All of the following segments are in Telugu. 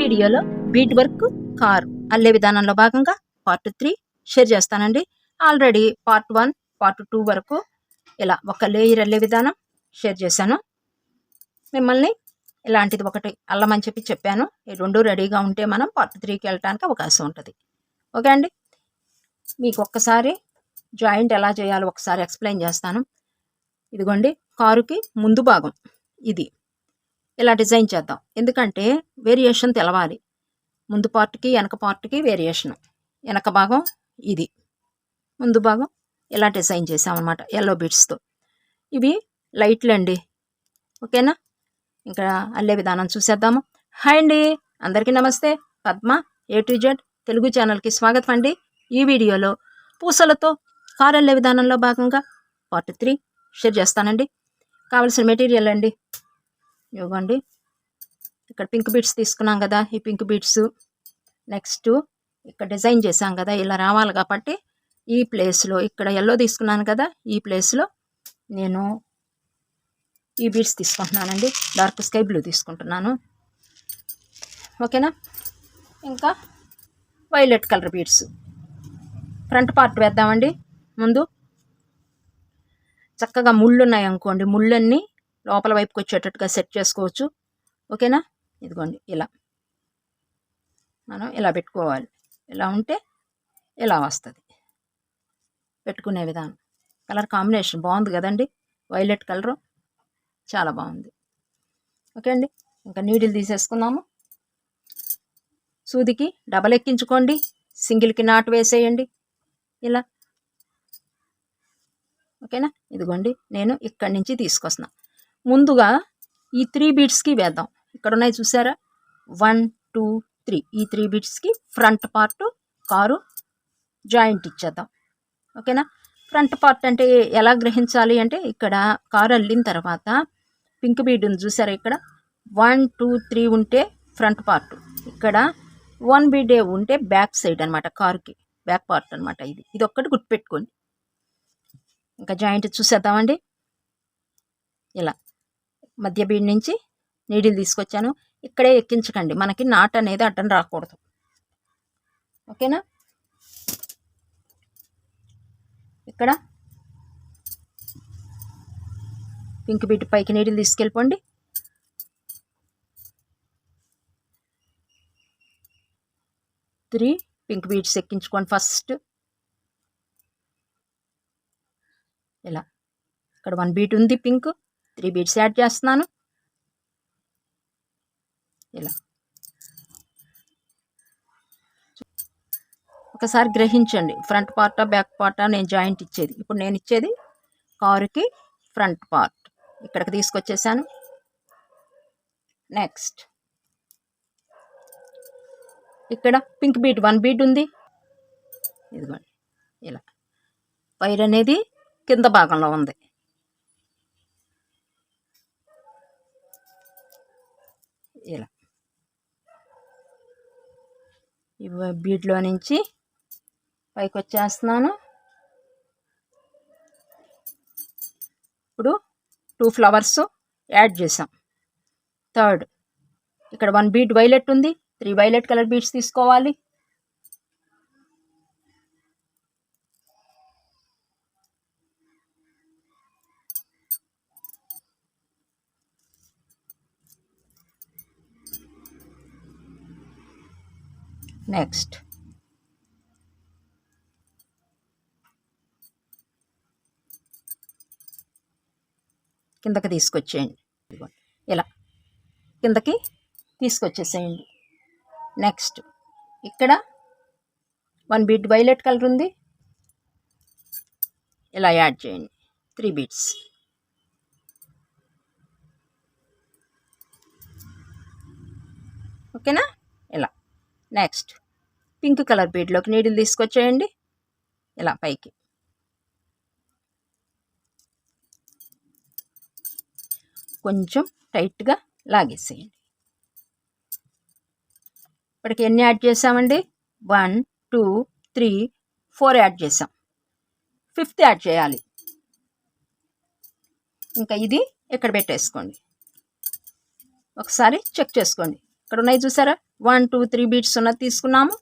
వీడియోలో బీట్ వర్క్ కార్ అల్లే విధానంలో భాగంగా పార్ట్ 3 షేర్ చేస్తానండి. ఆల్రెడీ పార్ట్ 1 పార్ట్ 2 వరకు ఇలా ఒక లేయర్ అల్లే విధానం షేర్ చేశాను. మిమ్మల్ని ఇలాంటిది ఒకటి అల్లమని చెప్పాను. ఈ రెండు రెడీగా ఉంటే మనం పార్ట్ 3కి వెళ్ళడానికి అవకాశం ఉంటుంది. ఓకే అండి, మీకు ఒక్కసారి జాయింట్ ఎలా చేయాలో ఒకసారి ఎక్స్ప్లెయిన్ చేస్తాను. ఇదిగోండి, కారుకి ముందు భాగం ఇది ఇలా డిజైన్ చేద్దాం. ఎందుకంటే వేరియేషన్ తెలవాలి. ముందు పార్ట్కి వెనక పార్ట్కి వేరియేషన్. వెనక భాగం ఇది, ముందు భాగం ఇలా డిజైన్ చేసామన్నమాట ఎల్లో బీడ్స్తో. ఇవి లైట్లు అండి. ఓకేనా, ఇంకా అల్లే విధానం చూసేద్దాము. హాయ్ అండి, అందరికీ నమస్తే. Padma A to Z Telugu ఛానల్కి స్వాగతం అండి. ఈ వీడియోలో పూసలతో కారు అల్లే విధానంలో భాగంగా పార్ట్ 3 షేర్ చేస్తానండి. కావలసిన మెటీరియల్ అండి, ఇవ్వండి. ఇక్కడ పింక్ బీడ్స్ తీసుకున్నాం కదా, ఈ పింక్ బీడ్స్. నెక్స్ట్ ఇక్కడ డిజైన్ చేసాం కదా, ఇలా రావాలి కాబట్టి ఈ ప్లేస్లో ఇక్కడ ఎల్లో తీసుకున్నాను కదా, ఈ ప్లేస్లో నేను ఈ బీడ్స్ తీసుకుంటున్నానండి. డార్క్ స్కై బ్లూ తీసుకుంటున్నాను. ఓకేనా, ఇంకా violet colour beads. Front part వేద్దామండి. ముందు చక్కగా ముళ్ళు ఉన్నాయి అనుకోండి, ముళ్ళన్నీ లోపల వైపుకి వచ్చేటట్టుగా సెట్ చేసుకోవచ్చు. ఓకేనా, ఇదిగోండి ఇలా మనం ఇలా పెట్టుకోవాలి. ఇలా ఉంటే ఇలా వస్తుంది పెట్టుకునే విధానం. కలర్ కాంబినేషన్ బాగుంది కదండి, వైలెట్ కలరు చాలా బాగుంది. ఓకే అండి, ఇంకా నీడిల్ తీసేసుకుందాము. సూదికి డబల్ ఎక్కించుకోండి, సింగిల్కి నాట్ వేసేయండి ఇలా. ఓకేనా, ఇదిగోండి నేను ఇక్కడి నుంచి తీసుకొస్తున్నా. ముందుగా ఈ 3 బీడ్స్కి వేద్దాం. ఇక్కడ ఉన్నాయి చూసారా, 1 2 3. ఈ 3 బీడ్స్కి ఫ్రంట్ పార్ట్ కారు జాయింట్ ఇచ్చేద్దాం. ఓకేనా, ఫ్రంట్ పార్ట్ అంటే ఎలా గ్రహించాలి అంటే, ఇక్కడ కారు అల్లిన తర్వాత పింక్ బీడ్ ఉంది చూసారా, ఇక్కడ 1 2 3 ఉంటే ఫ్రంట్ పార్ట్, ఇక్కడ 1 బీడే ఉంటే బ్యాక్ సైడ్ అనమాట, కారుకి బ్యాక్ పార్ట్ అనమాట. ఇది ఒక్కటి గుర్తుపెట్టుకోండి. ఇంకా జాయింట్ చూసేద్దామండి. ఇలా మధ్య బీడ్ నుంచి నీడిల్ తీసుకొచ్చాను. ఇక్కడే ఎక్కించకండి, మనకి నాట్ అనేది అడ్డం రాకూడదు. ఓకేనా, ఇక్కడ పింక్ బీట్ పైకి నీడిల్ తీసుకెళ్ళిపోండి. త్రీ పింక్ బీడ్స్ ఎక్కించుకోండి ఫస్ట్. ఇలా ఇక్కడ 1 బీట్ ఉంది పింక్, 3 బీడ్స్ యాడ్ చేస్తున్నాను. ఇలా ఒకసారి గ్రహించండి, ఫ్రంట్ పార్టా బ్యాక్ పార్టా నేను జాయింట్ ఇచ్చేది. ఇప్పుడు నేను ఇచ్చేది కారుకి ఫ్రంట్ పార్ట్. ఇక్కడికి తీసుకొచ్చేసాను. నెక్స్ట్ ఇక్కడ పింక్ బీట్ 1 బీట్ ఉంది. ఇదిగోండి ఇలా వైర్ అనేది కింద భాగంలో ఉంది. ఇలా ఈ బీడ్లో నుంచి పైకి వచ్చేస్తున్నాను. ఇప్పుడు 2 ఫ్లవర్స్ యాడ్ చేసాం. థర్డ్ ఇక్కడ 1 బీడ్ వైలెట్ ఉంది, 3 వైలెట్ కలర్ బీడ్స్ తీసుకోవాలి. నెక్స్ట్ కిందకి తీసుకొచ్చేయండి. ఇలా కిందకి తీసుకొచ్చేసేయండి. నెక్స్ట్ ఇక్కడ 1 బీట్ వైలెట్ కలర్ ఉంది, ఇలా యాడ్ చేయండి. 3 బీట్స్. ఓకేనా, ఇలా. నెక్స్ట్ పింక్ కలర్ బీడ్లోకి నీడిల్ తీసుకొచ్చేయండి. ఇలా పైకి కొంచెం టైట్గా లాగేసేయండి. ఇప్పటికి ఎన్ని యాడ్ చేసామండి, 1 2 3 4 యాడ్ చేసాం. 5th యాడ్ చేయాలి. ఇంకా ఇది ఇక్కడ పెట్టేసుకోండి. ఒకసారి చెక్ చేసుకోండి. ఇక్కడ ఉన్నాయి చూసారా 1 2 3 బీడ్స్ ఉన్నది తీసుకున్నాము.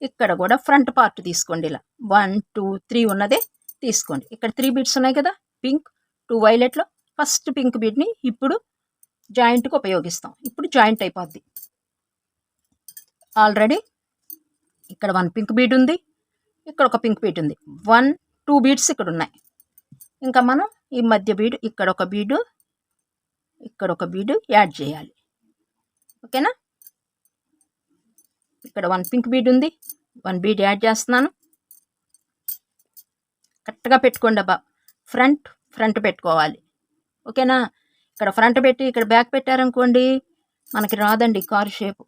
ఇక్కడ కూడా ఫ్రంట్ పార్ట్ తీసుకోండి. ఇలా 1 2 3 ఉన్నదే తీసుకోండి. ఇక్కడ 3 బీడ్స్ ఉన్నాయి కదా, పింక్ 2 వైలెట్లో. ఫస్ట్ పింక్ బీడ్ని ఇప్పుడు జాయింట్కి ఉపయోగిస్తాం. ఇప్పుడు జాయింట్ అయిపోద్ది. ఆల్రెడీ ఇక్కడ 1 పింక్ బీడ్ ఉంది, ఇక్కడ ఒక పింక్ బీడ్ ఉంది. 1 2 బీడ్స్ ఇక్కడ ఉన్నాయి. ఇంకా మనం ఈ మధ్య బీడ్, ఇక్కడ ఒక బీడు, ఇక్కడ ఒక బీడు యాడ్ చేయాలి. ఓకేనా? ఇక్కడ 1 పింక్ బీడ్ ఉంది, 1 బీడ్ యాడ్ చేస్తున్నాను. కరెక్ట్గా పెట్టుకోండి అబ్బా. ఫ్రంట్ పెట్టుకోవాలి. ఓకేనా? ఇక్కడ ఫ్రంట్ పెట్టి ఇక్కడ బ్యాక్ పెట్టారనుకోండి మనకి రాదండి కారు షేపు.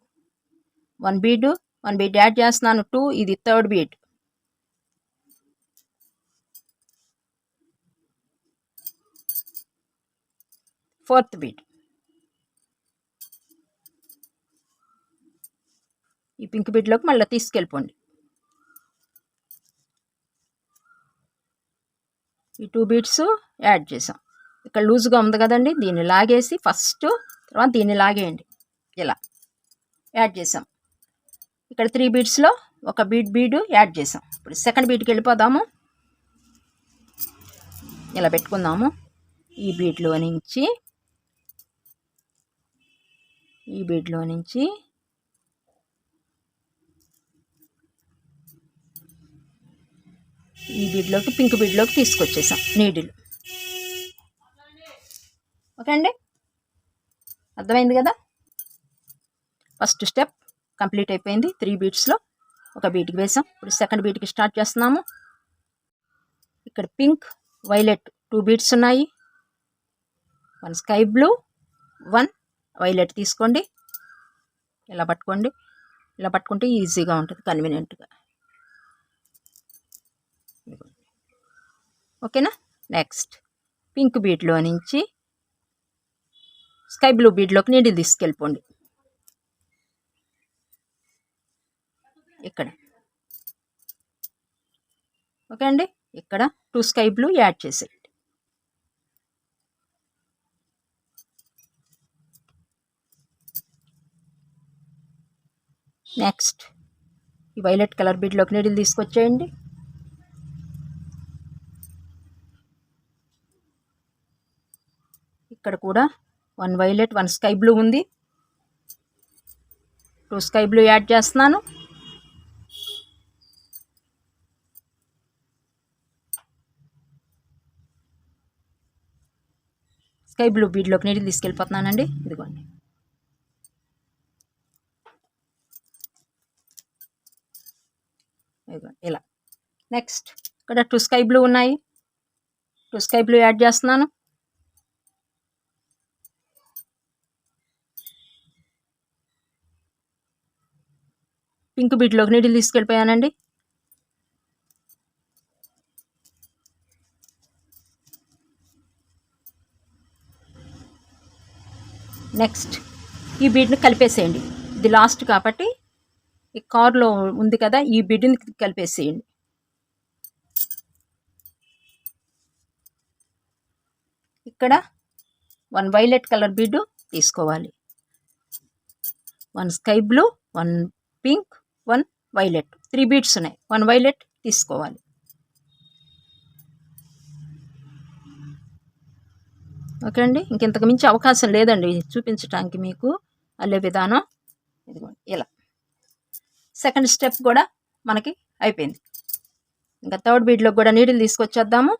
1 బీడ్ యాడ్ చేస్తున్నాను. 2, ఇది 3rd బీడ్. Fourth bead. ఈ పింక్ బీడ్లోకి మళ్ళీ తీసుకెళ్ళిపోండి. ఈ 2 బీడ్స్ యాడ్ చేసాం. ఇక్కడ లూజ్గా ఉంది కదండి, దీన్ని లాగేసి ఫస్ట్, తర్వాత దీన్ని లాగేయండి. ఇలా యాడ్ చేసాం. ఇక్కడ 3 బీడ్స్లో ఒక బీడు యాడ్ చేసాం. ఇప్పుడు సెకండ్ బీడ్కి వెళ్ళిపోదాము. ఇలా పెట్టుకుందాము. ఈ బీడ్లో నుంచి ఈ బీడ్లోకి పింక్ బీడ్లోకి తీసుకొచ్చేసాం నీడిల్. ఓకే అండి, అర్థమైంది కదా? ఫస్ట్ స్టెప్ కంప్లీట్ అయిపోయింది. 3 బీడ్స్లో ఒక బీడ్కి వేసాం. ఇప్పుడు సెకండ్ బీడ్కి స్టార్ట్ చేస్తున్నాము. ఇక్కడ పింక్ వైలెట్ 2 బీడ్స్ ఉన్నాయి. 1 స్కై బ్లూ, 1 వైలెట్ తీసుకోండి. ఇలా పట్టుకోండి. ఇలా పట్టుకుంటే ఈజీగా ఉంటుంది, కన్వీనియంట్గా. ఓకేనా? నెక్స్ట్ పింక్ బీడ్లో నుంచి స్కై బ్లూ బీడ్లోకి నీడిల్ తీసుకెళ్ళిపోండి. ఇక్కడ ఓకే అండి, ఇక్కడ 2 స్కై బ్లూ యాడ్ చేసేయండి. నెక్స్ట్ ఈ వైలెట్ కలర్ బీడ్లోకి నీడిల్ తీసుకొచ్చేయండి. ఇక్కడ కూడా 1 వైలెట్ 1 స్కై బ్లూ ఉంది. 2 స్కై బ్లూ యాడ్ చేస్తున్నాను. స్కై బ్లూ బీడ్లోకి నీడిల్ తీసుకెళ్ళిపోతున్నానండి. ఇదిగోండి. ఇలా నెక్స్ట్ ఇక్కడ 2 స్కై బ్లూ ఉన్నాయి. 2 స్కై బ్లూ యాడ్ చేస్తున్నాను. పింక్ బీడ్లోకి నీడిల్ తీసుకెళ్ళిపోయానండి. నెక్స్ట్ ఈ బీడ్ని కలిపేసేయండి. ఇది లాస్ట్ కాబట్టి ఈ కార్లో ఉంది కదా, ఈ బీడ్ని కలిపేసేయండి. ఇక్కడ 1 వైలెట్ కలర్ బీడ్ తీసుకోవాలి. 1 sky blue, 1 pink, 1 violet. 3 beads ఉన్నాయి. 1 వైలెట్ తీసుకోవాలి. ఓకే అండి, ఇంకెంతకు మించి అవకాశం లేదండి చూపించడానికి మీకు అల్లే విధానం. ఇదిగోండి ఇలా. సెకండ్ స్టెప్ కూడా మనకి అయిపోయింది. ఇంకా 3rd బీడ్లోకి కూడా నీడిల్ తీసుకొచ్చేద్దాము.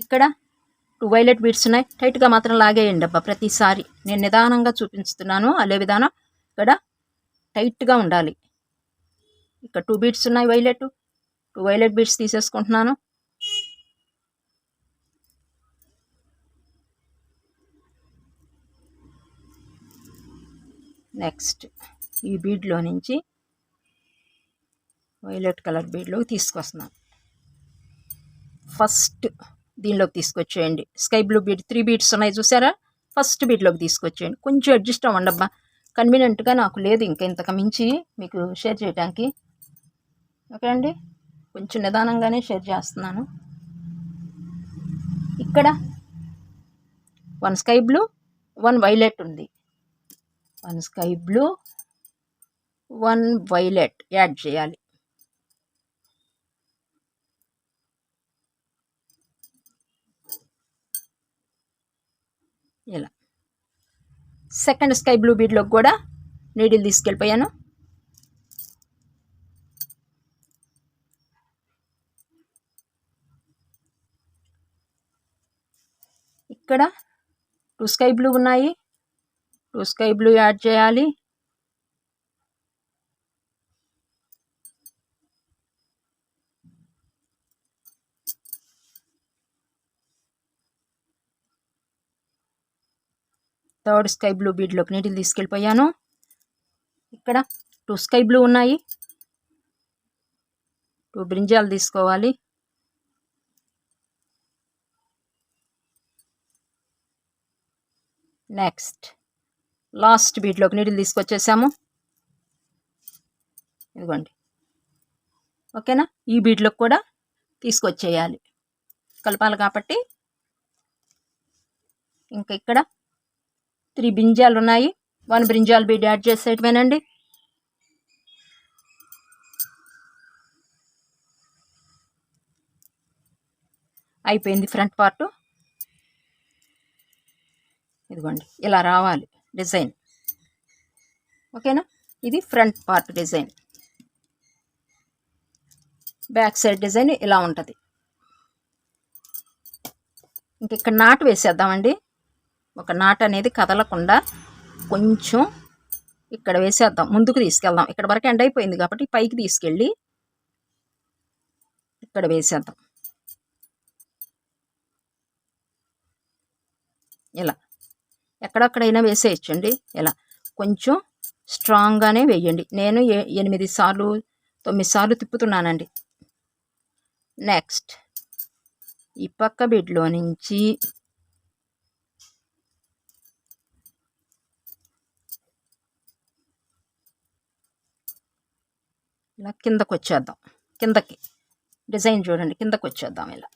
ఇక్కడ 2 వైలెట్ బీడ్స్ ఉన్నాయి. టైట్గా మాత్రం లాగేయండి అబ్బా ప్రతిసారి. నేను నిదానంగా చూపిస్తున్నాను అల్లే విధానం. ఇక్కడ టైట్గా ఉండాలి. ఇక్కడ 2 బీడ్స్ ఉన్నాయి వైలెట్. 2 వైలెట్ బీడ్స్ తీసేసుకుంటున్నాను. నెక్స్ట్ ఈ బీడ్లో నుంచి వైలెట్ కలర్ బీడ్లోకి తీసుకొస్తున్నాను. ఫస్ట్ దీనిలోకి తీసుకొచ్చేయండి. స్కై బ్లూ బీడ్ 3 బీడ్స్ ఉన్నాయి చూసారా, ఫస్ట్ బీడ్లోకి తీసుకొచ్చేయండి. కొంచెం అడ్జస్ట్ అవ్వండి అబ్బా, కన్వీనియంట్గా నాకు లేదు ఇంకా ఇంతకు మించి మీకు షేర్ చేయడానికి. ఓకే అండి, కొంచెం నిదానంగానే షేర్ చేస్తున్నాను. ఇక్కడ 1 స్కై బ్లూ, 1 వైలెట్ ఉంది. 1 స్కై బ్లూ, 1 వైలెట్ యాడ్ చేయాలి. ఇలా సెకండ్ స్కై బ్లూ బీడ్లోకి కూడా నీడిల్ తీసుకెళ్ళిపోయాను. ఇక్కడ 2 స్కై బ్లూ ఉన్నాయి. 2 స్కై బ్లూ యాడ్ చేయాలి. థర్డ్ స్కై బ్లూ బీడ్లోకి నీటిని తీసుకెళ్ళిపోయాను. ఇక్కడ 2 స్కై బ్లూ ఉన్నాయి. 2 బ్రింజాలు తీసుకోవాలి. నెక్స్ట్ లాస్ట్ బీడ్లోకి నీటిని తీసుకొచ్చేసాము. ఇదిగోండి, ఓకేనా. ఈ బీడ్లోకి కూడా తీసుకొచ్చేయాలి, కలపాలి కాబట్టి. ఇంకా ఇక్కడ 3 బ్రింజాలు ఉన్నాయి. 1 బ్రింజాల్ బీడ్ యాడ్ చేసేయటమేనండి. అయిపోయింది ఫ్రంట్ పార్ట్. ఇదిగోండి, ఇలా రావాలి డిజైన్, ఓకేనా. ఇది front part design. Back side design ఇలా ఉంటుంది. ఇంక ఇక్కడ నాటు వేసేద్దామండి. ఒక నాటు అనేది కదలకుండా కొంచెం ఇక్కడ వేసేద్దాం, ముందుకు తీసుకెళ్దాం. ఇక్కడ వరకు ఎండ్ అయిపోయింది కాబట్టి పైకి తీసుకెళ్ళి ఇక్కడ వేసేద్దాం. ఇలా ఎక్కడెక్కడైనా వేసేయచ్చండి. ఇలా కొంచెం స్ట్రాంగ్గానే వేయండి. నేను 8 సార్లు 9 సార్లు తిప్పుతున్నానండి. నెక్స్ట్ ఈ పక్క బీడ్లో నుంచి ఇలా కిందకు వచ్చేద్దాం. కిందకి డిజైన్ చూడండి, కిందకు వచ్చేద్దాం. ఇలా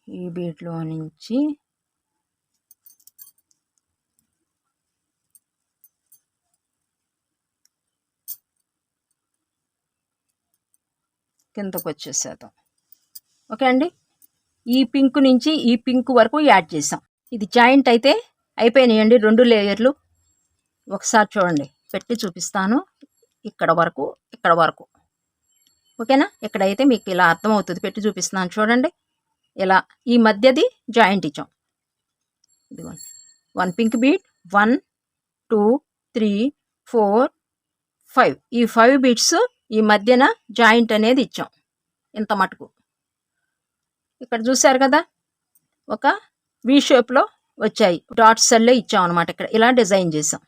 ఈ బీడ్లో నుంచి కిందకు వచ్చేసేద్దాం. ఓకే అండి. ఈ పింక్ నుంచి ఈ పింక్ వరకు యాడ్ చేసాం. ఇది జాయింట్ అయితే అయిపోయినాయండి 2 లేయర్లు. ఒకసారి చూడండి, పెట్టి చూపిస్తాను. ఇక్కడ వరకు, ఇక్కడ వరకు, ఓకేనా. ఇక్కడైతే మీకు ఇలా అర్థమవుతుంది, పెట్టి చూపిస్తున్నాను చూడండి. ఇలా ఈ మధ్యది జాయింట్ ఇచ్చాం. ఇదిగోండి, 1 పింక్ బీడ్, 1 2 3 4 5. ఈ 5 బీడ్స్ ఈ మధ్యన జాయింట్ అనేది ఇచ్చాం, ఇంత మటుకు. ఇక్కడ చూసారు కదా, ఒక వి షేప్లో వచ్చాయి, డాట్స్ అల్లే ఇచ్చాం అనమాట. ఇక్కడ ఇలా డిజైన్ చేసాం.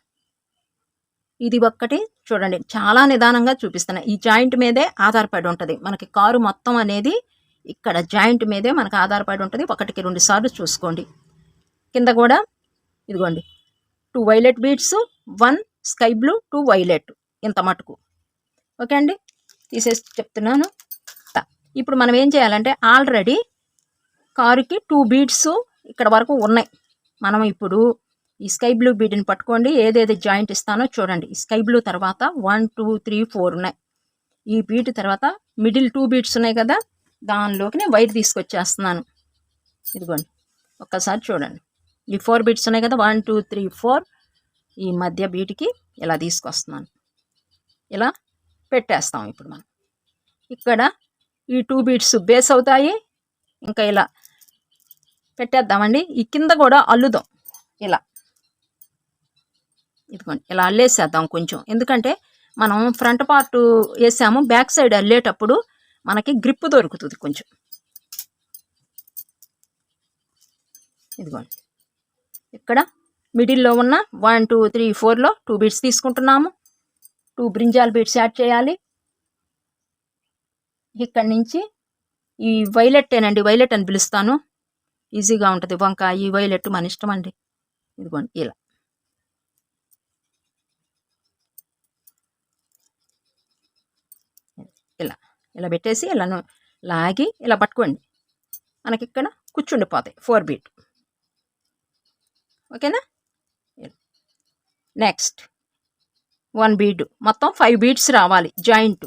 ఇది ఒక్కటి చూడండి, చాలా నిదానంగా చూపిస్తున్నా. ఈ జాయింట్ మీదే ఆధారపడి ఉంటుంది మనకి కారు మొత్తం అనేది. ఇక్కడ జాయింట్ మీదే మనకు ఆధారపడి ఉంటుంది. 1కి 2 సార్లు చూసుకోండి. కింద కూడా ఇదిగోండి, 2 violet beads, 1 sky blue, 2 violet, ఇంత మటుకు. ఓకే అండి, తీసేసి చెప్తున్నాను. ఇప్పుడు మనం ఏం చేయాలంటే, ఆల్రెడీ కారుకి 2 బీడ్స్ ఇక్కడ వరకు ఉన్నాయి. మనం ఇప్పుడు ఈ స్కై బ్లూ బీడ్ని పట్టుకోండి, ఏదేది జాయింట్ ఇస్తానో చూడండి. ఈ స్కై బ్లూ తర్వాత 1 2 3 4 ఉన్నాయి. ఈ బీడ్ తర్వాత మిడిల్ 2 బీడ్స్ ఉన్నాయి కదా, దానిలోకి నేను వైట్ తీసుకొచ్చేస్తున్నాను. ఇదిగోండి, ఒక్కసారి చూడండి. ఈ 4 బీడ్స్ ఉన్నాయి కదా, 1 2 3 4. ఈ మధ్య బీడ్కి ఇలా తీసుకొస్తున్నాను. ఇలా పెట్టేస్తాం. ఇప్పుడు మనం ఇక్కడ ఈ 2 బీడ్స్ బేస్ అవుతాయి. ఇంకా ఇలా పెట్టేద్దామండి. ఈ కింద కూడా అల్లుదాం. ఇలా ఇదిగోండి, ఇలా అల్లేసేద్దాం కొంచెం. ఎందుకంటే మనం ఫ్రంట్ పార్ట్ వేసాము, బ్యాక్ సైడ్ అల్లేటప్పుడు మనకి గ్రిప్ దొరుకుతుంది కొంచెం. ఇదిగోండి, ఇక్కడ మిడిల్లో ఉన్న 1 2 3 4లో 2 బీడ్స్ తీసుకుంటున్నాము. 2 బ్రింజాల్ బీడ్స్ యాడ్ చేయాలి. ఇక్కడి నుంచి ఈ వైలెట్టేనండి, వైలెట్ అని పిలుస్తాను, ఈజీగా ఉంటుంది. వంకాయ వైలెట్ మన ఇష్టం అండి. ఇదిగోండి, ఇలా ఇలా ఇలా పెట్టేసి ఇలా లాగి ఇలా పట్టుకోండి. మనకి ఇక్కడ కూర్చుండిపోతాయి 4 బీట్. ఓకేనా. నెక్స్ట్ 1 బీడ్, మొత్తం 5 బీడ్స్ రావాలి జాయింట్.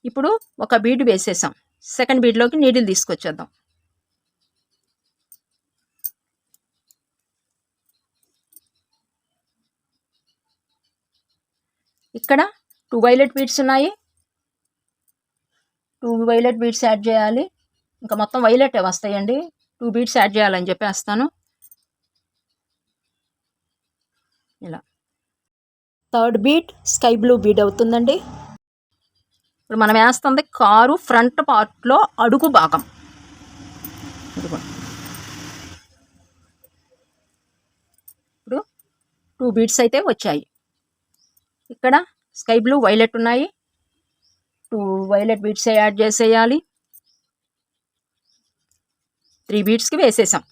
ఇప్పుడు ఒక బీడ్ వేసేసాం. సెకండ్ బీడ్లోకి నీడిల్ తీసుకొచ్చేద్దాం. ఇక్కడ 2 వైలెట్ బీడ్స్ ఉన్నాయి. 2 వైలెట్ బీడ్స్ యాడ్ చేయాలి. ఇంకా మొత్తం వైలెట్ వస్తాయండి. 2 బీడ్స్ యాడ్ చేయాలని చెప్పేస్తాను. ఇలా third bead sky blue bead అవుతుందండి. ఇప్పుడు మనం వేస్తుంది కారు ఫ్రంట్ పార్ట్లో అడుగు భాగం. ఇప్పుడు 2 బీడ్స్ అయితే వచ్చాయి. ఇక్కడ స్కై బ్లూ వైలెట్ ఉన్నాయి. 2 వైలెట్ బీడ్స్ యాడ్ చేసేయాలి. 3 బీడ్స్కి వేసేసాం.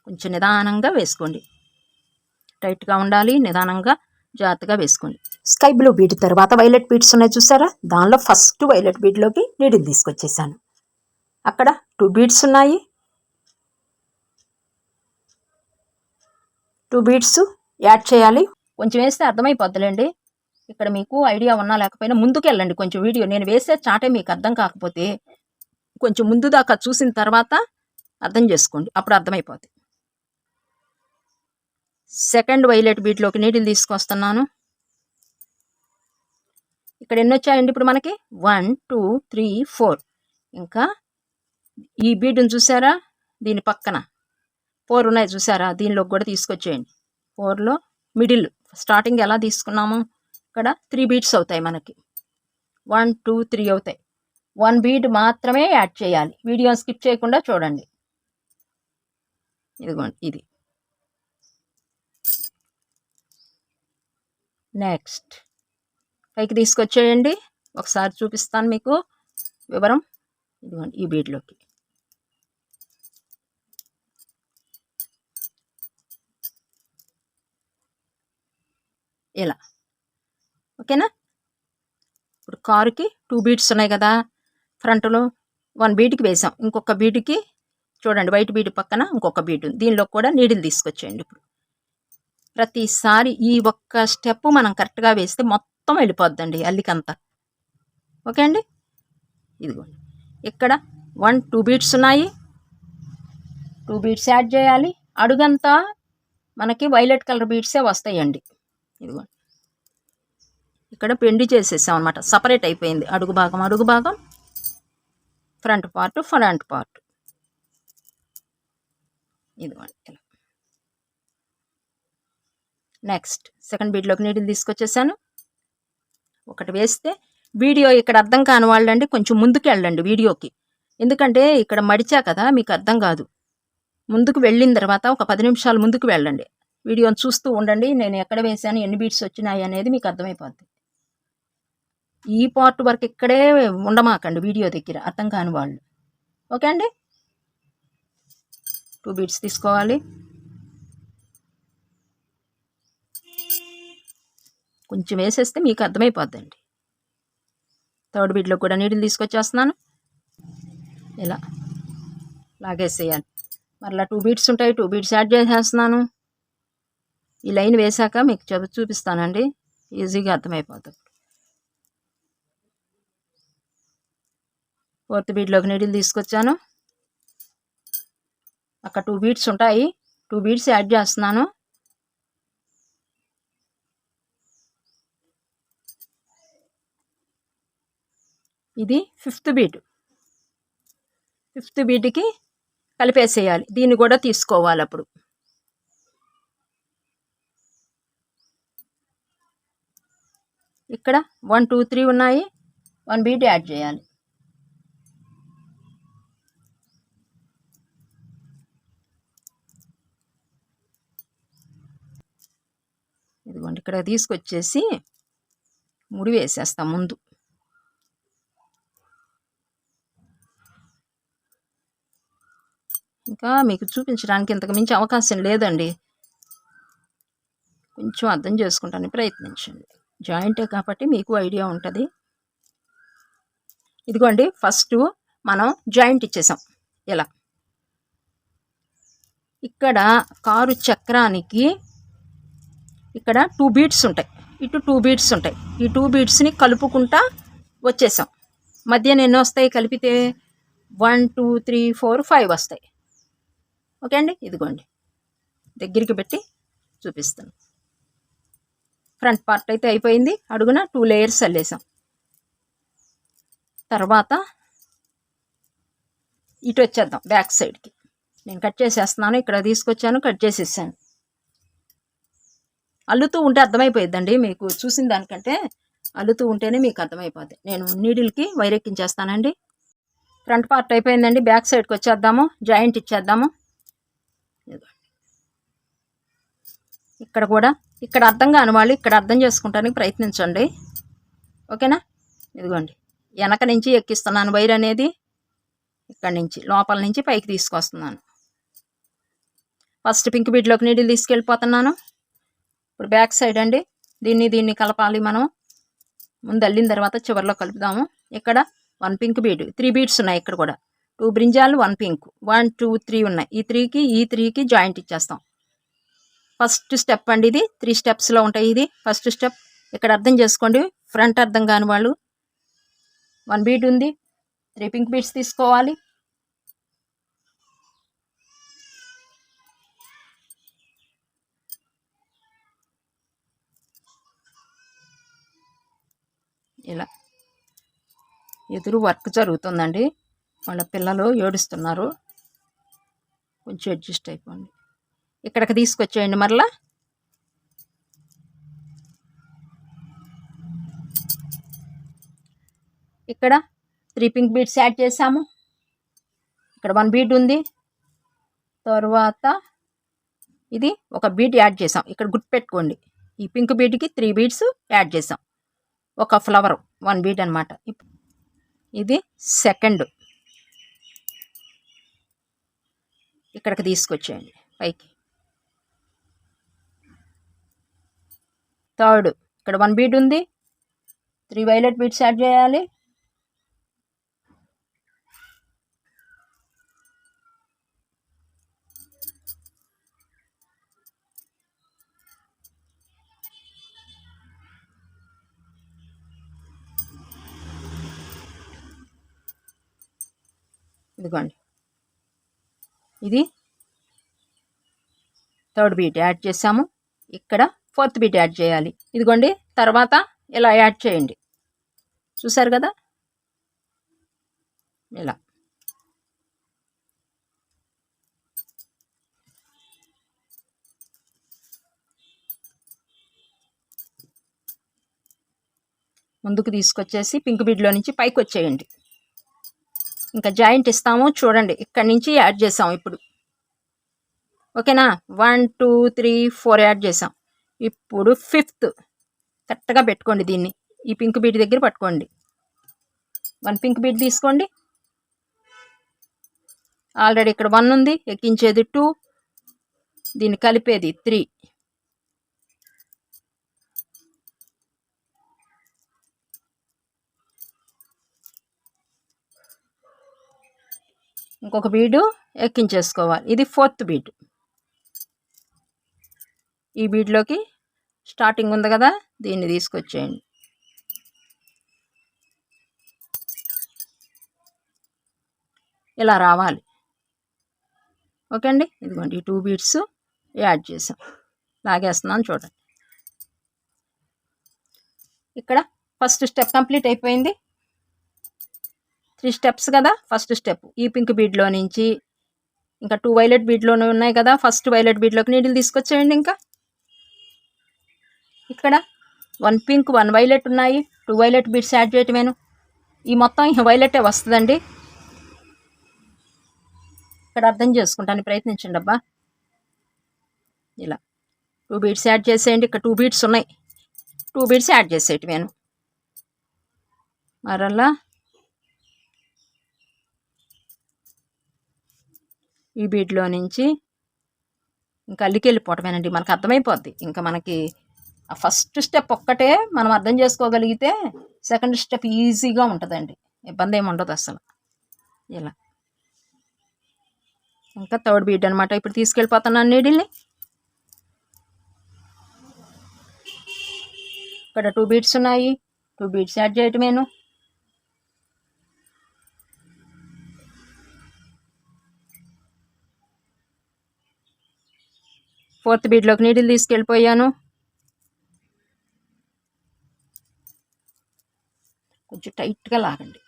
కొంచెం నిదానంగా వేసుకోండి. టైట్గా ఉండాలి, నిదానంగా జాగ్రత్తగా వేసుకోండి. స్కై బ్లూ బీడ్ తర్వాత వైలెట్ బీడ్స్ ఉన్నాయి చూసారా, దానిలో ఫస్ట్ వైలెట్ బీడ్లోకి నీడిల్ తీసుకొచ్చేసాను. అక్కడ 2 బీడ్స్ ఉన్నాయి. 2 బీడ్స్ యాడ్ చేయాలి. కొంచెం వేస్తే అర్థమైపోద్దులేండి. ఇక్కడ మీకు ఐడియా ఉన్నా లేకపోయినా ముందుకు వెళ్ళండి కొంచెం. వీడియో నేను వేసే చాటే మీకు అర్థం కాకపోతే కొంచెం ముందు దాకా చూసిన తర్వాత అర్థం చేసుకోండి, అప్పుడు అర్థమైపోతుంది. సెకండ్ వైలెట్ బీడ్లోకి నీడిల్ తీసుకొస్తున్నాను. ఇక్కడ ఎన్ని వచ్చాయండి ఇప్పుడు మనకి? 1 2 3 4. ఇంకా ఈ బీడ్ని చూసారా, దీని పక్కన 4 ఉన్నాయి చూసారా, దీనిలోకి కూడా తీసుకొచ్చేయండి. 4లో మిడిల్ స్టార్టింగ్ ఎలా తీసుకున్నాము, ఇక్కడ 3 బీడ్స్ అవుతాయి మనకి. 1 2 3 అవుతాయి. 1 బీడ్ మాత్రమే యాడ్ చేయాలి. వీడియో స్కిప్ చేయకుండా చూడండి. ఇదిగోండి ఇది. నెక్స్ట్ పైకి తీసుకొచ్చేయండి. ఒకసారి చూపిస్తాను మీకు వివరం. ఇదిగోండి ఈ బీడ్లోకి. ఇలా ఓకేనా. ఇప్పుడు కారుకి 2 బీడ్స్ ఉన్నాయి కదా, ఫ్రంట్లో 1 బీడ్కి వేసాం. ఇంకొక బీడ్కి చూడండి, వైట్ బీడ్ పక్కన ఇంకొక బీడ్ ఉంది. దీనిలో కూడా నీడిల్ తీసుకొచ్చేయండి. ఇప్పుడు ప్రతిసారి ఈ ఒక్క స్టెప్ మనం కరెక్ట్గా వేస్తే మొత్తం వెళ్ళిపోద్దండి అల్లికంతా. ఓకే అండి. ఇదిగోండి ఇక్కడ 1 2 బీడ్స్ ఉన్నాయి. 2 బీడ్స్ యాడ్ చేయాలి. అడుగంతా మనకి వైలెట్ కలర్ బీడ్సే వస్తాయండి. ఇదిగోండి ఇక్కడ పెండి చేసేసాం అనమాట. సపరేట్ అయిపోయింది అడుగు భాగం, ఫ్రంట్ పార్ట్. ఇదిగోండి ఇలా. నెక్స్ట్ సెకండ్ బీడ్లోకి నీడిల్ తీసుకొచ్చేసాను. ఒకటి వేస్తే వీడియో ఇక్కడ అర్థం కాని వాళ్ళండి కొంచెం ముందుకు వెళ్ళండి వీడియోకి. ఎందుకంటే ఇక్కడ మడిచా కదా మీకు అర్థం కాదు. ముందుకు వెళ్ళిన తర్వాత ఒక 10 నిమిషాలు ముందుకు వెళ్ళండి. వీడియోని చూస్తూ ఉండండి. నేను ఎక్కడ వేసాను, ఎన్ని బీట్స్ వచ్చినాయి అనేది మీకు అర్థమైపోద్ది. ఈ పార్ట్ వరకు ఇక్కడే ఉండమాకండి వీడియో దగ్గర, అర్థం కాని వాళ్ళు. ఓకే అండి. 2 బీట్స్ తీసుకోవాలి. కొంచెం వేసేస్తే మీకు అర్థమైపోద్దండి. థర్డ్ బీడ్లో కూడా నీడిల్ తీసుకొచ్చేస్తున్నాను. ఇలా లాగేసేయాలి. మరలా 2 బీట్స్ ఉంటాయి. 2 బీట్స్ యాడ్ చేసేస్తున్నాను. ఈ లైన్ వేశాక మీకు చూపిస్తానండి, ఈజీగా అర్థమైపోతుంది. ఫోర్త్ బీడ్లోకి నీడిల్ తీసుకొచ్చాను. అక్కడ 2 బీట్స్ ఉంటాయి. 2 బీట్స్ యాడ్ చేస్తున్నాను. ఇది ఫిఫ్త్ బీట్కి కలిపేసేయాలి. దీన్ని కూడా తీసుకోవాలి. అప్పుడు ఇక్కడ 1 2 3 ఉన్నాయి. 1 బీట్ యాడ్ చేయాలి. ఇదిగోండి ఇక్కడ తీసుకొచ్చేసి ముడి వేసేస్తాం ముందు. ఇంకా మీకు చూపించడానికి ఇంతకు మించి అవకాశం లేదండి. కొంచెం అర్థం చేసుకుంటాను, ప్రయత్నించండి. జాయింటే కాబట్టి మీకు ఐడియా ఉంటుంది. ఇదిగోండి ఫస్ట్ మనం జాయింట్ ఇచ్చేసాం. ఇలా ఇక్కడ కారు చక్రానికి ఇక్కడ 2 బీట్స్ ఉంటాయి, ఇటు 2 బీట్స్ ఉంటాయి. ఈ 2 బీట్స్ని కలుపుకుంటా వచ్చేసాం. మధ్యన ఎన్ని వస్తాయి కలిపితే? 1 2 3 4 5 వస్తాయి. ఓకే అండి, ఇదిగోండి దగ్గరికి పెట్టి చూపిస్తాను. ఫ్రంట్ పార్ట్ అయితే అయిపోయింది. అడుగున 2 లేయర్స్ అల్లేసాం. తర్వాత ఇటు వచ్చేద్దాం బ్యాక్ సైడ్కి. నేను కట్ చేసేస్తున్నాను. ఇక్కడ తీసుకొచ్చాను, కట్ చేసేసాను. అల్లుతూ ఉంటే అర్థమైపోయిద్దండి మీకు. చూసిన దానికంటే అల్లుతూ ఉంటేనే మీకు అర్థమైపోద్ది. నేను నీడిల్కి వైర్ ఎక్కించేస్తానండి. ఫ్రంట్ పార్ట్ అయిపోయిందండి. బ్యాక్ సైడ్కి వచ్చేద్దాము, జాయింట్ ఇచ్చేద్దాము. ఇక్కడ కూడా ఇక్కడ అర్థం కాని వాళ్ళు ఇక్కడ అర్థం చేసుకుంటానికి ప్రయత్నించండి. ఓకేనా? ఇదిగోండి వెనక నుంచి ఎక్కిస్తున్నాను వైర్ అనేది. ఇక్కడి నుంచి లోపల నుంచి పైకి తీసుకొస్తున్నాను. ఫస్ట్ పింక్ బీడ్లోకి నీడిల్ తీసుకెళ్ళిపోతున్నాను. ఇప్పుడు బ్యాక్ సైడ్ అండి. దీన్ని కలపాలి మనం. ముందు అల్లిన తర్వాత చివరిలో కలుపుదాము. ఇక్కడ 1 పింక్ బీడ్, 3 బీడ్స్ ఉన్నాయి. ఇక్కడ కూడా 2 బ్రింజాలు, 1 పింక్, 1 2 3 ఉన్నాయి. ఈ 3కి జాయింట్ ఇచ్చేస్తాం. ఫస్ట్ స్టెప్ అండి ఇది. 3 స్టెప్స్లో ఉంటాయి. ఇది ఫస్ట్ స్టెప్. ఇక్కడ అర్థం చేసుకోండి. ఫ్రంట్ అర్థం కాని వాళ్ళు 1 బీడ్ ఉంది, 3 పింక్ బీడ్స్ తీసుకోవాలి. ఇలా ఎదురు వర్క్ జరుగుతుందండి. వాళ్ళ పిల్లలు ఏడుస్తున్నారు. కొంచెం అడ్జస్ట్ అయిపోండి. ఇక్కడికి తీసుకొచ్చేయండి. మరలా ఇక్కడ 3 పింక్ బీడ్స్ యాడ్ చేసాము. ఇక్కడ 1 బీడ్ ఉంది. తర్వాత ఇది ఒక బీడ్ యాడ్ చేసాం. ఇక్కడ గుర్తుపెట్టుకోండి, ఈ పింక్ బీడ్కి 3 బీడ్స్ యాడ్ చేసాం. ఒక ఫ్లవర్ 1 బీడ్ అనమాట. ఇది సెకండ్. ఇక్కడికి తీసుకొచ్చేయండి పైకి. థర్డ్, ఇక్కడ 1 బీడ్ ఉంది, 3 వైలెట్ బీడ్స్ యాడ్ చేయాలి. ఇదిగోండి ఇది థర్డ్ బీట్ యాడ్ చేసాము. ఇక్కడ 4th బీట్ యాడ్ చేయాలి. ఇదిగోండి తర్వాత ఇలా యాడ్ చేయండి. చూసారు కదా ఇలా. ముందుకు తీసుకొచ్చేసి పింక్ బీడ్లో నుంచి పైకి వచ్చేయండి. ఇంకా జాయింట్ ఇస్తాము చూడండి. ఇక్కడి నుంచి యాడ్ చేసాం ఇప్పుడు. ఓకేనా? 1 2 3 4 యాడ్ చేసాం. ఇప్పుడు 5th కరెక్ట్గా పెట్టుకోండి. దీన్ని ఈ పింక్ బీడ్ దగ్గర పట్టుకోండి. 1 పింక్ బీడ్ తీసుకోండి. ఆల్రెడీ ఇక్కడ 1 ఉంది, ఎక్కించేది 2, దీన్ని కలిపేది 3. ఇంకొక బీడు ఎక్కించేసుకోవాలి. ఇది 4th బీడ్. ఈ బీడ్లోకి స్టార్టింగ్ ఉంది కదా, దీన్ని తీసుకొచ్చేయండి. ఇలా రావాలి. ఓకే అండి, ఇదిగోండి ఈ 2 బీడ్స్ యాడ్ చేసాం. లాగేస్తున్నాను చూడండి. ఇక్కడ ఫస్ట్ స్టెప్ కంప్లీట్ అయిపోయింది. 3 స్టెప్స్ కదా. ఫస్ట్ స్టెప్ ఈ పింక్ బీడ్లో నుంచి ఇంకా 2 వైలెట్ బీడ్లోనే ఉన్నాయి కదా. ఫస్ట్ వైలెట్ బీడ్లోకి నీడిల్ తీసుకొచ్చేయండి. ఇంకా ఇక్కడ 1 పింక్ 1 వైలెట్ ఉన్నాయి, 2 వైలెట్ బీడ్స్ యాడ్ చేయటమేను. ఈ మొత్తం వైలెటే వస్తుందండి. ఇక్కడ అర్థం చేసుకుంటాను ప్రయత్నించండి అబ్బా. ఇలా 2 బీడ్స్ యాడ్ చేసేయండి. ఇక్కడ 2 బీడ్స్ ఉన్నాయి, 2 బీడ్స్ యాడ్ చేసేయటమేను. మరలా ఈ బీడ్లో నుంచి ఇంకా అల్లికి వెళ్ళిపోవటమేనండి. మనకు అర్థమైపోద్ది. ఇంకా మనకి ఆ ఫస్ట్ స్టెప్ ఒక్కటే మనం అర్థం చేసుకోగలిగితే సెకండ్ స్టెప్ ఈజీగా ఉంటుందండి. ఇబ్బంది ఏమి ఉండదు అసలు. ఇలా ఇంకా థర్డ్ బీడ్ అనమాట. ఇప్పుడు తీసుకెళ్ళిపోతున్నాను నీడిల్ని. ఇక్కడ 2 బీడ్స్ ఉన్నాయి. 2 బీడ్స్ యాడ్ చేయటమేను. ఫోర్త్ బీడ్లోకి నీడిల్ తీసుకెళ్ళిపోయాను. కొంచెం టైట్గా లాగండి.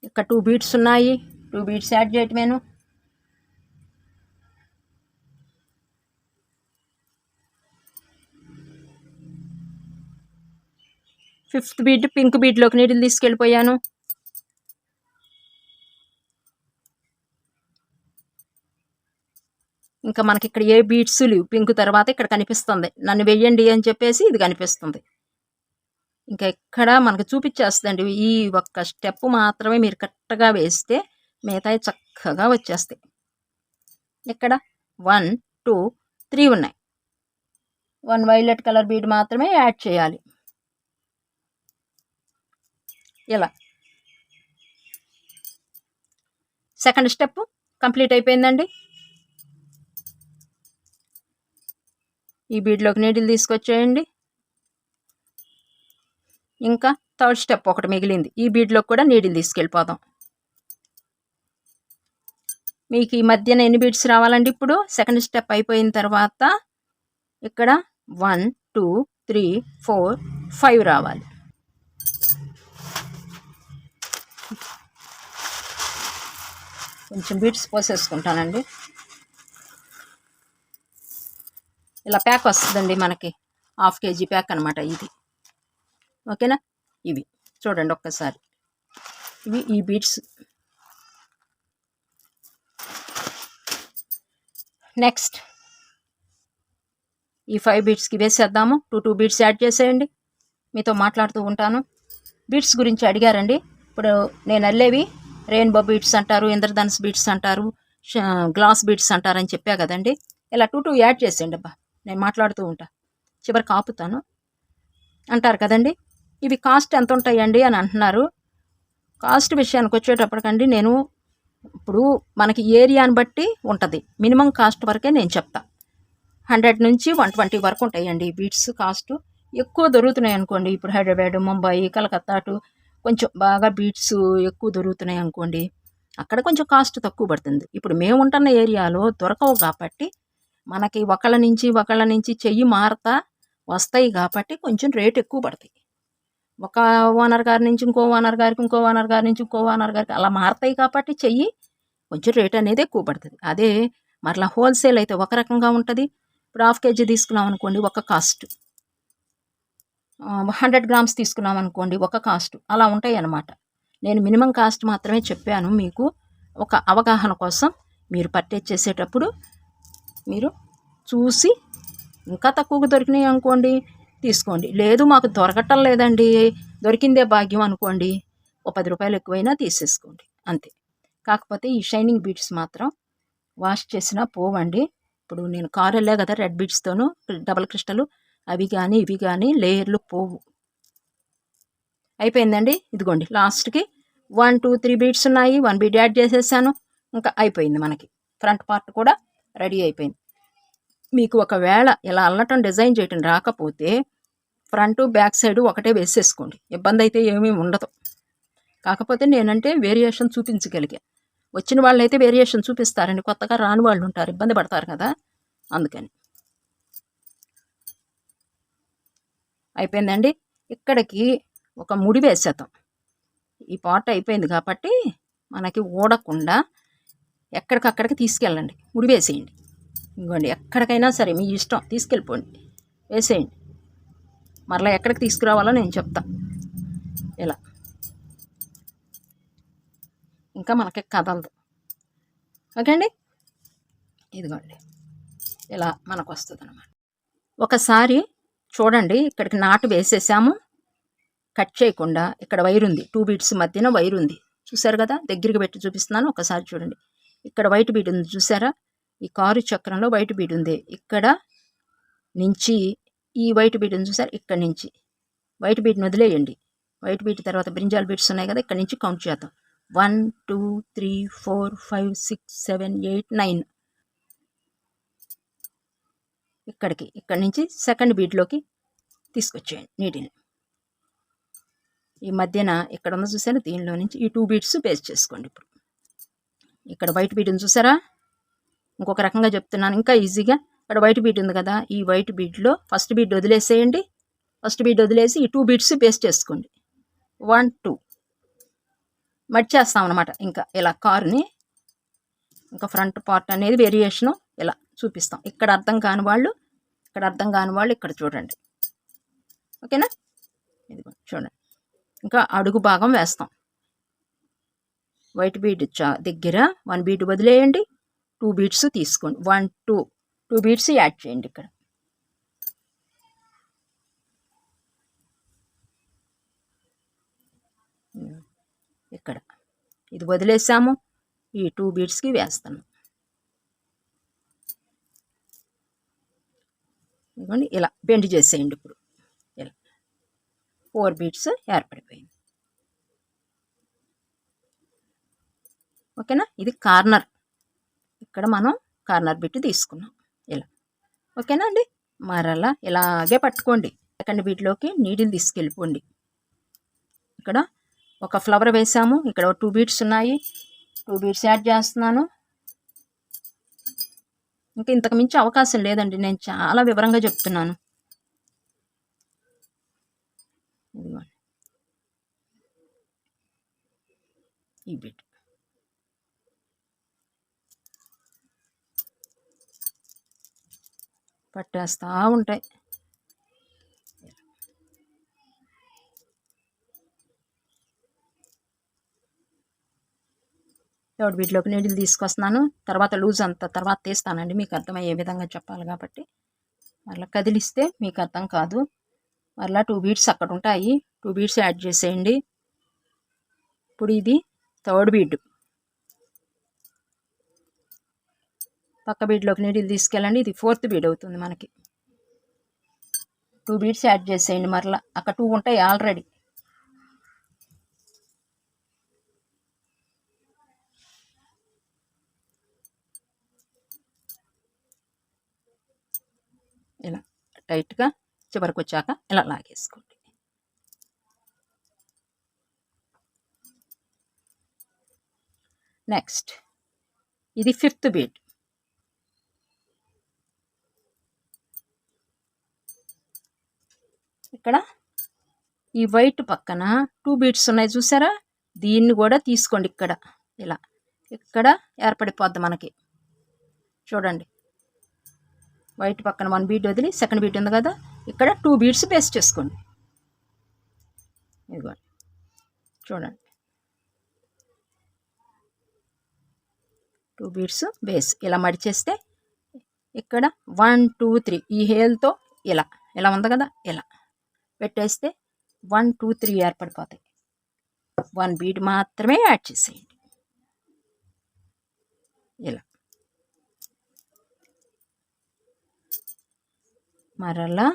ఇక్కడ 2 బీడ్స్ ఉన్నాయి. 2 బీడ్స్ యాడ్ చేయటమేను. ఫిఫ్త్ బీడ్ పింక్ బీడ్లోకి నీడిల్ తీసుకెళ్ళిపోయాను. ఇంకా మనకి ఇక్కడ ఏ బీడ్స్ లేవు. పింక్ తర్వాత ఇక్కడ కనిపిస్తుంది. నన్ను వెయ్యండి అని చెప్పేసి ఇది కనిపిస్తుంది. ఇంకా ఇక్కడ మనకు చూపించేస్తుందండి. ఈ ఒక్క స్టెప్ మాత్రమే మీరు కరెక్ట్గా వేస్తే మిగతాయి చక్కగా వచ్చేస్తాయి. ఇక్కడ 1 2 3 ఉన్నాయి. 1 వైలెట్ కలర్ బీడ్ మాత్రమే యాడ్ చేయాలి. ఇలా సెకండ్ స్టెప్ కంప్లీట్ అయిపోయిందండి. ఈ బీడ్లోకి నీడిల్ తీసుకొచ్చేయండి. ఇంకా థర్డ్ స్టెప్ ఒకటి మిగిలింది. ఈ బీడ్లోకి కూడా నీడిల్ తీసుకెళ్ళిపోదాం. మీకు ఈ మధ్యన ఎన్ని బీడ్స్ రావాలండి? ఇప్పుడు సెకండ్ స్టెప్ అయిపోయిన తర్వాత ఇక్కడ 1 2 3 4 5 రావాలి. కొంచెం బీడ్స్ పోసేసుకుంటానండి. ఇలా ప్యాక్ వస్తుందండి మనకి. 1/2 kg ప్యాక్ అనమాట ఇది. ఓకేనా? ఇవి చూడండి ఒక్కసారి. ఇవి ఈ బీడ్స్. నెక్స్ట్ ఈ 5 బీడ్స్కి వేసేద్దాము. 2 బీడ్స్ యాడ్ చేసేయండి. మీతో మాట్లాడుతూ ఉంటాను. బీడ్స్ గురించి అడిగారండి. ఇప్పుడు నేను అల్లేవి రెయిన్బో బీడ్స్ అంటారు, ఇంద్రధనుస్ బీడ్స్ అంటారు, గ్లాస్ బీడ్స్ అంటారని చెప్పా కదండి. ఇలా 2 యాడ్ చేసేయండి. అబ్బా నేను మాట్లాడుతూ ఉంటా, చివరికి ఆపుతాను. అంటారు కదండి. ఇవి కాస్ట్ ఎంత ఉంటాయండి అని అంటున్నారు. కాస్ట్ విషయానికి వచ్చేటప్పటికండి నేను ఇప్పుడు మనకి ఏరియాని బట్టి ఉంటుంది. మినిమం కాస్ట్ వరకే నేను చెప్తా. 100 నుంచి 120 వరకు ఉంటాయండి బీడ్స్ కాస్ట్. ఎక్కువ దొరుకుతున్నాయి అనుకోండి, ఇప్పుడు హైదరాబాద్, ముంబై, కలకత్తా కొంచెం బాగా బీడ్స్ ఎక్కువ దొరుకుతున్నాయి అనుకోండి, అక్కడ కొంచెం కాస్ట్ తక్కువ పడుతుంది. ఇప్పుడు మేము ఉంటున్న ఏరియాలో దొరకవు కాబట్టి మనకి ఒకళ్ళ నుంచి చెయ్యి మారుతా వస్తాయి కాబట్టి కొంచెం రేట్ ఎక్కువ పడతాయి. ఒక ఓనర్ గారి నుంచి ఇంకో ఓనర్ గారికి, ఇంకో ఓనర్ గారి నుంచి ఇంకో ఓనర్ గారికి అలా మారుతాయి కాబట్టి చెయ్యి కొంచెం రేట్ అనేది ఎక్కువ పడుతుంది. అదే మరలా హోల్సేల్ అయితే ఒక రకంగా ఉంటుంది. ఇప్పుడు 1/2 kg తీసుకున్నాం అనుకోండి ఒక కాస్ట్, 100 grams తీసుకున్నాం అనుకోండి ఒక కాస్ట్, అలా ఉంటాయి అన్నమాట. నేను మినిమం కాస్ట్ మాత్రమే చెప్పాను మీకు, ఒక అవగాహన కోసం. మీరు పర్చేజ్ చేసేటప్పుడు మీరు చూసి ఇంకా తక్కువకు దొరికినాయి అనుకోండి తీసుకోండి. లేదు మాకు దొరకటం లేదండి, దొరికిందే భాగ్యం అనుకోండి, ఒక 10 రూపాయలు ఎక్కువైనా తీసేసుకోండి అంతే. కాకపోతే ఈ షైనింగ్ బీడ్స్ మాత్రం వాష్ చేసినా పోవండి. ఇప్పుడు నేను కారు వెళ్ళా కదా రెడ్ బీడ్స్తోనూ డబల్ క్రిస్టల్, అవి కానీ ఇవి కానీ లేయర్లు పోవు. అయిపోయిందండి. ఇదిగోండి లాస్ట్కి 1 2 3 బీడ్స్ ఉన్నాయి. 1 బీడ్ యాడ్ చేసేసాను. ఇంకా అయిపోయింది. మనకి ఫ్రంట్ పార్ట్ కూడా రెడీ అయిపోయింది. మీకు ఒకవేళ ఇలా అల్లటం డిజైన్ చేయటం రాకపోతే ఫ్రంట్ బ్యాక్ సైడ్ ఒకటే వేసేసుకోండి, ఇబ్బంది అయితే ఏమీ ఉండదు. కాకపోతే నేనంటే వేరియేషన్ చూపించగలిగా. వచ్చిన వాళ్ళైతే వేరియేషన్ చూపిస్తారండి, కొత్తగా రాని వాళ్ళు ఉంటారు, ఇబ్బంది పడతారు కదా, అందుకని. అయిపోయిందండి. ఇక్కడికి ఒక ముడి వేసేద్దాం. ఈ పార్ట్ అయిపోయింది కాబట్టి మనకి ఊడకుండా ఎక్కడికక్కడికి తీసుకెళ్ళండి, ముడి వేసేయండి. ఇంకోండి ఎక్కడికైనా సరే మీ ఇష్టం, తీసుకెళ్ళిపోండి, వేసేయండి. మరలా ఎక్కడికి తీసుకురావాలో నేను చెప్తా. ఇలా ఇంకా మనకి కదలదు. ఓకే అండి. ఇదిగోండి ఇలా మనకు వస్తుంది అన్నమాట. ఒకసారి చూడండి, ఇక్కడికి నాటు వేసేసాము కట్ చేయకుండా. ఇక్కడ వైర్ ఉంది, 2 బీడ్స్ మధ్యన వైర్ ఉంది, చూసారు కదా. దగ్గరికి పెట్టి చూపిస్తున్నాను, ఒకసారి చూడండి. ఇక్కడ వైట్ బీడ్ ఉంది చూసారా, ఈ కారు చక్రంలో వైట్ బీడ్ ఉంది. ఇక్కడ నుంచి ఈ వైట్ బీడ్ ఉంది చూసారు, ఇక్కడ నుంచి వైట్ బీడ్ని వదిలేయండి. వైట్ బీట్ తర్వాత బ్రింజాల్ బీట్స్ ఉన్నాయి కదా, ఇక్కడ నుంచి కౌంట్ చేద్దాం. 1 2 3 4 5 6 7 8 9. ఇక్కడి నుంచి సెకండ్ బీట్లోకి తీసుకొచ్చేయండి నీటిని. ఈ మధ్యన ఇక్కడ ఉన్న చూసారా, దీనిలో నుంచి ఈ 2 బీట్స్ పేస్ట్ చేసుకోండి. ఇప్పుడు ఇక్కడ వైట్ బీట్ని చూసారా, ఇంకొక రకంగా చెప్తున్నాను ఇంకా ఈజీగా. ఇక్కడ వైట్ బీట్ ఉంది కదా, ఈ వైట్ బీట్లో ఫస్ట్ బీట్ వదిలేసేయండి. ఫస్ట్ బీట్ వదిలేసి ఈ 2 బీట్స్ పేస్ట్ చేసుకోండి. 1 2 మడిచేస్తాం అనమాట. ఇంకా ఇలా కారుని ఇంకా ఫ్రంట్ పార్ట్ అనేది వేరియేషను ఇలా చూపిస్తాం. ఇక్కడ అర్థం కాని వాళ్ళు ఇక్కడ చూడండి. ఓకేనా, ఇదిగో చూడండి. ఇంకా అడుగు భాగం వేస్తాం. వైట్ బీట్ దగ్గర 1 బీట్ వదిలేయండి, 2 బీట్స్ తీసుకోండి. 1 2 బీట్స్ యాడ్ చేయండి. ఇక్కడ ఇది వదిలేసాము, ఈ 2 బీట్స్కి వేస్తాను. ఇదిగోండి ఇలా బెండ్ చేసేయండి. ఇప్పుడు ఇలా 4 బీట్స్ ఏర్పడిపోయింది. ఓకేనా, ఇది కార్నర్. ఇక్కడ మనం కార్నర్ బిట్ తీసుకున్నాం ఇలా. ఓకేనా అండి, మరలా ఇలాగే పట్టుకోండి. సెకండ్ బీట్లోకి నీడిల్ తీసుకెళ్ళిపోండి. ఇక్కడ ఒక ఫ్లవర్ వేసాము, ఇక్కడ 2 బీట్స్ ఉన్నాయి, 2 బీట్స్ యాడ్ చేస్తున్నాను. ఇంకా ఇంతకు మించి అవకాశం లేదండి, నేను చాలా వివరంగా చెప్తున్నాను. ఈ బీట్ పట్టేస్తూ ఉంటాయి. థర్డ్ బీట్లోకి నీడిల్ తీసుకొస్తున్నాను. తర్వాత లూజ్ అంతా తర్వాత తీస్తానండి, మీకు అర్థమయ్యే విధంగా చెప్పాలి కాబట్టి. మళ్ళీ కదిలిస్తే మీకు అర్థం కాదు. మళ్ళీ 2 బీట్స్ అక్కడ ఉంటాయి, 2 బీట్స్ యాడ్ చేసేయండి. ఇప్పుడు ఇది థర్డ్ బీట్. పక్క బీట్లోకి నీడిల్ తీసుకెళ్ళండి, ఇది 4th బీట్ అవుతుంది మనకి. 2 బీట్స్ యాడ్ చేసేయండి. మరలా అక్కడ 2 ఉంటాయి ఆల్రెడీ. ఇలా టైట్గా చివరికి వచ్చాక ఇలా లాగేసుకోండి. నెక్స్ట్ ఇది 5th బీట్. ఇక్కడ ఈ వైట్ పక్కన 2 బీట్స్ ఉన్నాయి చూసారా, దీన్ని కూడా తీసుకోండి. ఇక్కడ ఇలా ఇక్కడ ఏర్పడిపోద్ది మనకి. చూడండి, వైట్ పక్కన 1 బీట్ వదిలి సెకండ్ బీట్ ఉంది కదా, ఇక్కడ 2 బీట్స్ పేస్ట్ చేసుకోండి. ఇదిగోండి చూడండి, 2 బీట్స్ బేస్ ఇలా మడిచేస్తే ఇక్కడ 1 2 3 ఈ హేల్తో ఇలా ఉంది కదా, ఇలా పెట్టేస్తే 1 2 3 ఏర్పడిపోతాయి. 1 బీట్ మాత్రమే యాడ్ చేసేయండి. ఇలా మరలా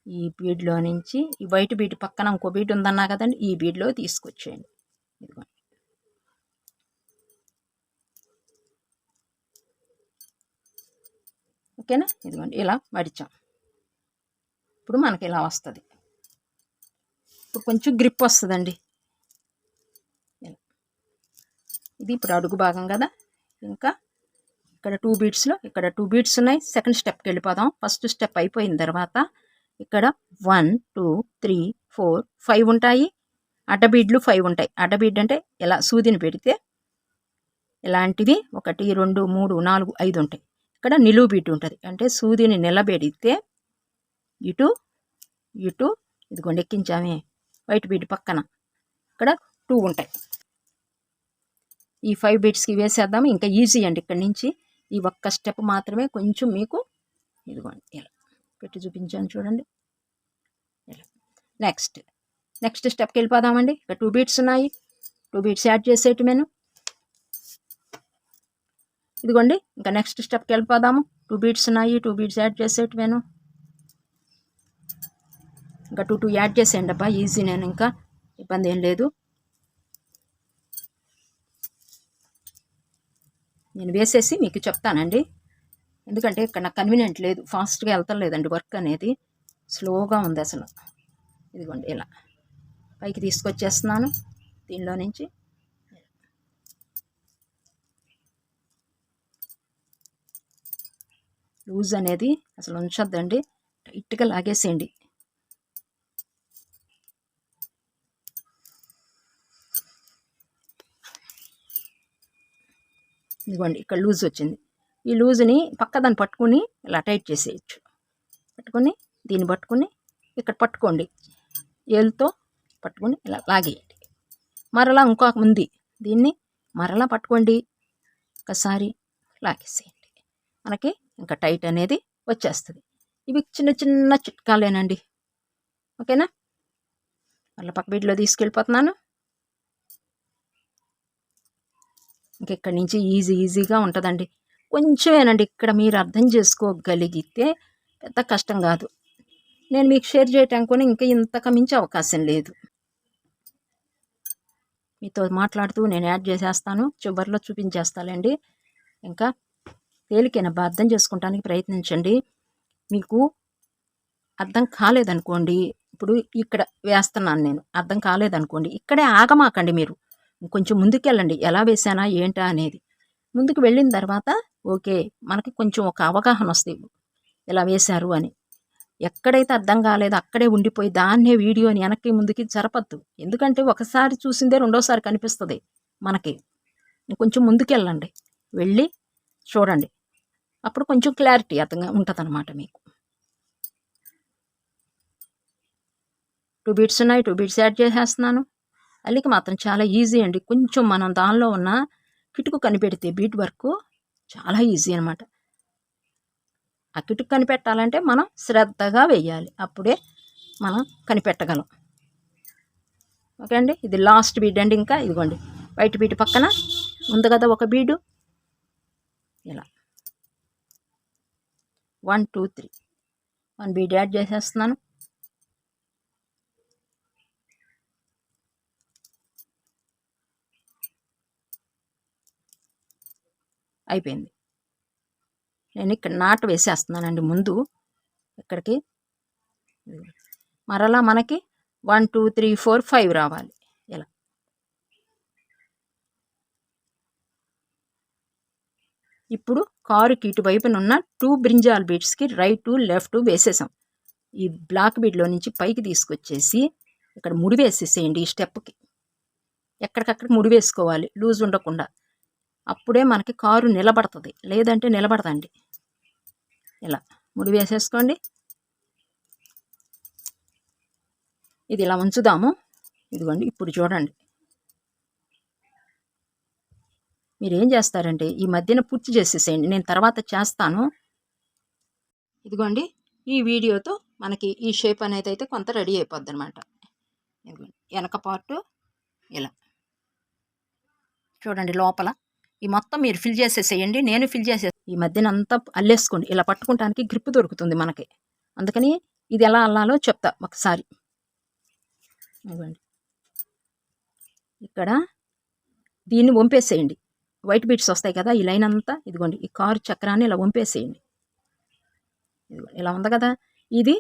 ఈ బీడ్లో నుంచి ఈ వైట్ బీడ్ పక్కన ఇంకో బీడ్ ఉందన్నా కదండి, ఈ బీడ్లో తీసుకొచ్చేయండి. ఇదిగోండి, ఓకేనా. ఇదిగోండి ఇలా మడిచాం. ఇప్పుడు మనకి ఇలా వస్తుంది. ఇప్పుడు కొంచెం గ్రిప్ వస్తుందండి. ఇది ఇప్పుడు అడుగు భాగం కదా. ఇంకా ఇక్కడ 2 బీట్స్లో ఇక్కడ 2 బీట్స్ ఉన్నాయి. సెకండ్ స్టెప్కి వెళ్ళిపోదాం. ఫస్ట్ స్టెప్ అయిపోయిన తర్వాత ఇక్కడ 1 2 3 4 5 ఉంటాయి. అడ్డబీడ్లు 5 ఉంటాయి. అడ్డబీడ్ అంటే ఇలా సూదిని పెడితే ఇలాంటివి 1 2 3 4 5 ఉంటాయి. ఇక్కడ నిలువు బీట్ ఉంటుంది, అంటే సూదిని నిలబెడితే ఇటు ఇదిగోండి ఎక్కించామే వైట్ బీట్ పక్కన ఇక్కడ 2 ఉంటాయి. ఈ 5 బీట్స్కి వేసేద్దాము. ఇంకా ఈజీ అండి. ఇక్కడ నుంచి ఈ ఒక్క స్టెప్ మాత్రమే కొంచెం మీకు ఇదిగోండి ఇలా పెట్టి చూపించాను చూడండి. ఇలా నెక్స్ట్ స్టెప్కి వెళ్ళిపోదామండి. ఇక్కడ 2 బీట్స్ ఉన్నాయి. 2 బీట్స్ యాడ్ చేసేయటమేను. ఇదిగోండి ఇంకా నెక్స్ట్ స్టెప్కి వెళ్ళిపోదాము. 2 బీట్స్ ఉన్నాయి. 2 బీట్స్ యాడ్ చేసేయటమేను. ఇంకా 2 యాడ్ చేసేయండి అబ్బా, ఈజీ, నేను ఇంకా ఇబ్బంది ఏం లేదు. నేను వేసేసి మీకు చెప్తానండి, ఎందుకంటే ఇక్కడ నాకు కన్వీనియంట్ లేదు, ఫాస్ట్గా వెళ్తలేదండి వర్క్ అనేది, స్లోగా ఉంది అసలు. ఇదిగోండి ఇలా పైకి తీసుకొచ్చేస్తున్నాను దీనిలో నుంచి. లూజ్ అనేది అసలు ఉంచొద్దండి, టైట్గా లాగేసేయండి. ఇదిగోండి ఇక్కడ లూజ్ వచ్చింది. ఈ లూజ్ని పక్కదాన్ని పట్టుకుని ఇలా టైట్ చేసేయచ్చు. పట్టుకొని దీన్ని పట్టుకుని ఇక్కడ పట్టుకోండి, ఏలుతో పట్టుకుని ఇలా లాగేయండి. మరలా ఇంకొక ఉంది, దీన్ని మరలా పట్టుకోండి, ఒకసారి లాగేసేయండి. మనకి ఇంకా టైట్ అనేది వచ్చేస్తుంది. ఇవి చిన్న చిన్న చిట్కాలేనండి, ఓకేనా. మళ్ళీ పక్క బీడ్లో తీసుకెళ్ళిపోతున్నాను. ఇంకెక్కడి నుంచి ఈజీగా ఉంటుందండి, కొంచెమేనండి. ఇక్కడ మీరు అర్థం చేసుకోగలిగితే పెద్ద కష్టం కాదు. నేను మీకు షేర్ చేయటానికి ఇంకా ఇంతకు మించి అవకాశం లేదు. మీతో మాట్లాడుతూ నేను యాడ్ చేసేస్తాను, చివరిలో చూపించేస్తానండి. ఇంకా తేలికైనబ్బా, అర్థం చేసుకుంటానికి ప్రయత్నించండి. మీకు అర్థం కాలేదనుకోండి, ఇప్పుడు ఇక్కడ వేస్తున్నాను నేను, అర్థం కాలేదనుకోండి ఇక్కడే ఆగమాకండి, మీరు కొంచెం ముందుకెళ్ళండి, ఎలా వేసానా ఏంటా అనేది. ముందుకు వెళ్ళిన తర్వాత ఓకే, మనకి కొంచెం ఒక అవగాహన వస్తుంది ఎలా వేశారు అని. ఎక్కడైతే అర్థం కాలేదో అక్కడే ఉండిపోయి దాన్నే వీడియోని వెనక్కి ముందుకి జరపద్దు, ఎందుకంటే ఒకసారి చూసిందే రెండోసారి కనిపిస్తుంది మనకి. కొంచెం ముందుకెళ్ళండి, వెళ్ళి చూడండి, అప్పుడు కొంచెం క్లారిటీ అర్థంగా ఉంటుంది అన్నమాట మీకు. 2 బీట్స్ ఉన్నాయి, 2 బీట్స్ యాడ్ చేసేస్తున్నాను. అల్లిక మాత్రం చాలా ఈజీ అండి, కొంచెం మనం దానిలో ఉన్న కిటుకు కనిపెడితే బీట్ వర్క్ చాలా ఈజీ అనమాట. ఆ కిటుకు కనిపెట్టాలంటే మనం శ్రద్ధగా వేయాలి, అప్పుడే మనం కనిపెట్టగలం. ఓకే అండి, ఇది లాస్ట్ బీడ్ అండి. ఇంకా ఇదిగోండి వైట్ బీడ్ పక్కన ఉంది కదా ఒక బీడు, ఇలా 1 2 3 1 బీడ్ యాడ్ చేసేస్తున్నాను. అయిపోయింది. నేను ఇక్కడ నాటు వేసేస్తున్నానండి ముందు ఇక్కడికి. మరలా మనకి 1 2 3 4 5 రావాలి ఇలా. ఇప్పుడు కారుకి ఇటువైపున ఉన్న 2 బ్రింజాల్ బీడ్స్కి రైటు లెఫ్ట్ వేసేసాం. ఈ బ్లాక్ బీడ్లో నుంచి పైకి తీసుకొచ్చేసి ఇక్కడ ముడి వేసేసేయండి. ఈ స్టెప్కి ఎక్కడికక్కడ ముడి వేసుకోవాలి, లూజ్ ఉండకుండా, అప్పుడే మనకి కారు నిలబడుతుంది, లేదంటే నిలబడదండి. ఇలా ముడి వేసేసుకోండి. ఇది ఇలా ఉంచుదాము. ఇదిగోండి ఇప్పుడు చూడండి, మీరేం చేస్తారంటే ఈ మధ్యన పూర్తి చేసేసేయండి, నేను తర్వాత చేస్తాను. ఇదిగోండి ఈ వీడియోతో మనకి ఈ షేప్ అనేది అయితే కొంత రెడీ అయిపోద్ది అనమాట. ఇదిగోండి వెనక పార్టు ఇలా చూడండి, లోపల ఈ మొత్తం మీరు ఫిల్ చేసేసేయండి, నేను ఫిల్ చేసే ఈ మధ్యన అంతా అల్లేసుకోండి, ఇలా పట్టుకోవడానికి గ్రిప్ దొరుకుతుంది మనకి, అందుకని ఇది ఎలా అల్లాలో చెప్తా ఒకసారి. ఇదిగోండి ఇక్కడ దీన్ని వంపేసేయండి, వైట్ బీట్స్ వస్తాయి కదా ఈ లైన్ అంతా. ఇదిగోండి ఈ కారు చక్రాన్ని ఇలా వంపేసేయండి. ఇదిగోండి ఇలా ఉంది కదా, ఇది